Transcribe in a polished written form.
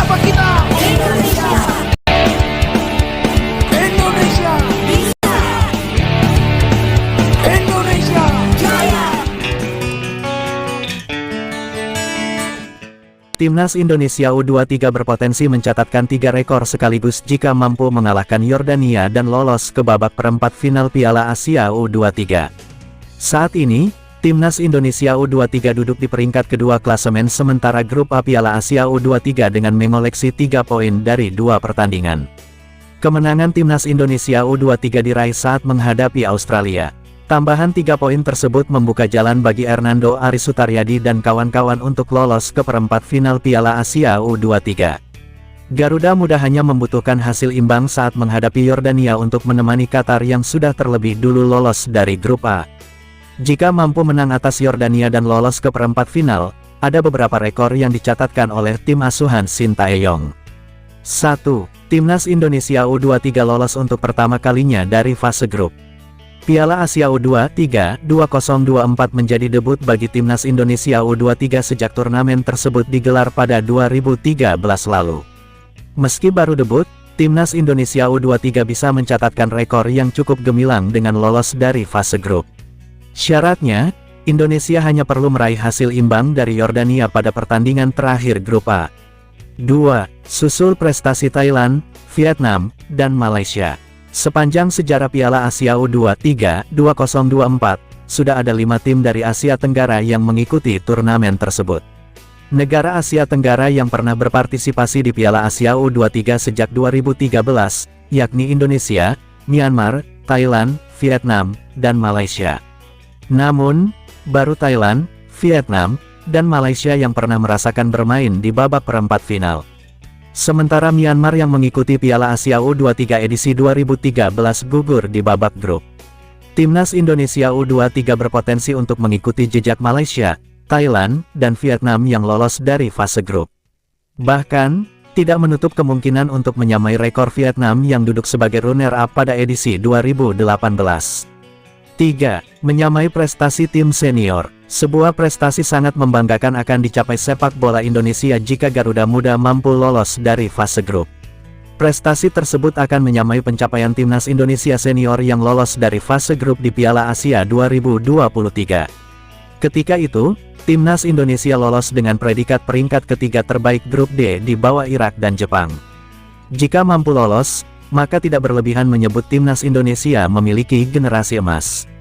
Siapa kita? Indonesia. Indonesia. Bisa. Indonesia. Jaya. Timnas Indonesia U23 berpotensi mencatatkan 3 rekor sekaligus jika mampu mengalahkan Yordania dan lolos ke babak perempat final Piala Asia U23. Saat ini, Timnas Indonesia U23 duduk di peringkat kedua klasemen sementara grup A Piala Asia U23 dengan mengoleksi 3 poin dari 2 pertandingan. Kemenangan Timnas Indonesia U23 diraih saat menghadapi Australia. Tambahan 3 poin tersebut membuka jalan bagi Hernando Ari Sutaryadi dan kawan-kawan untuk lolos ke perempat final Piala Asia U23. Garuda Muda hanya membutuhkan hasil imbang saat menghadapi Yordania untuk menemani Qatar yang sudah terlebih dulu lolos dari grup A. Jika mampu menang atas Yordania dan lolos ke perempat final, ada beberapa rekor yang dicatatkan oleh tim asuhan Sintayong. 1. Timnas Indonesia U23 lolos untuk pertama kalinya dari fase grup. Piala Asia U23 2024 menjadi debut bagi Timnas Indonesia U23 sejak turnamen tersebut digelar pada 2013 lalu. Meski baru debut, Timnas Indonesia U23 bisa mencatatkan rekor yang cukup gemilang dengan lolos dari fase grup. Syaratnya, Indonesia hanya perlu meraih hasil imbang dari Yordania pada pertandingan terakhir grup A. 2. Susul prestasi Thailand, Vietnam, dan Malaysia. Sepanjang sejarah Piala Asia U23 2024, sudah ada 5 tim dari Asia Tenggara yang mengikuti turnamen tersebut. Negara Asia Tenggara yang pernah berpartisipasi di Piala Asia U23 sejak 2013, yakni Indonesia, Myanmar, Thailand, Vietnam, dan Malaysia. Namun, baru Thailand, Vietnam, dan Malaysia yang pernah merasakan bermain di babak perempat final. Sementara Myanmar yang mengikuti Piala Asia U23 edisi 2013 gugur di babak grup. Timnas Indonesia U23 berpotensi untuk mengikuti jejak Malaysia, Thailand, dan Vietnam yang lolos dari fase grup. Bahkan, tidak menutup kemungkinan untuk menyamai rekor Vietnam yang duduk sebagai runner-up pada edisi 2018. 3. Menyamai prestasi tim senior. Sebuah prestasi sangat membanggakan akan dicapai sepak bola Indonesia jika Garuda Muda mampu lolos dari fase grup. Prestasi tersebut akan menyamai pencapaian Timnas Indonesia senior yang lolos dari fase grup di Piala Asia 2023. Ketika itu, Timnas Indonesia lolos dengan predikat peringkat ketiga terbaik grup D di bawah Irak dan Jepang. Jika mampu lolos, maka tidak berlebihan menyebut Timnas Indonesia memiliki generasi emas.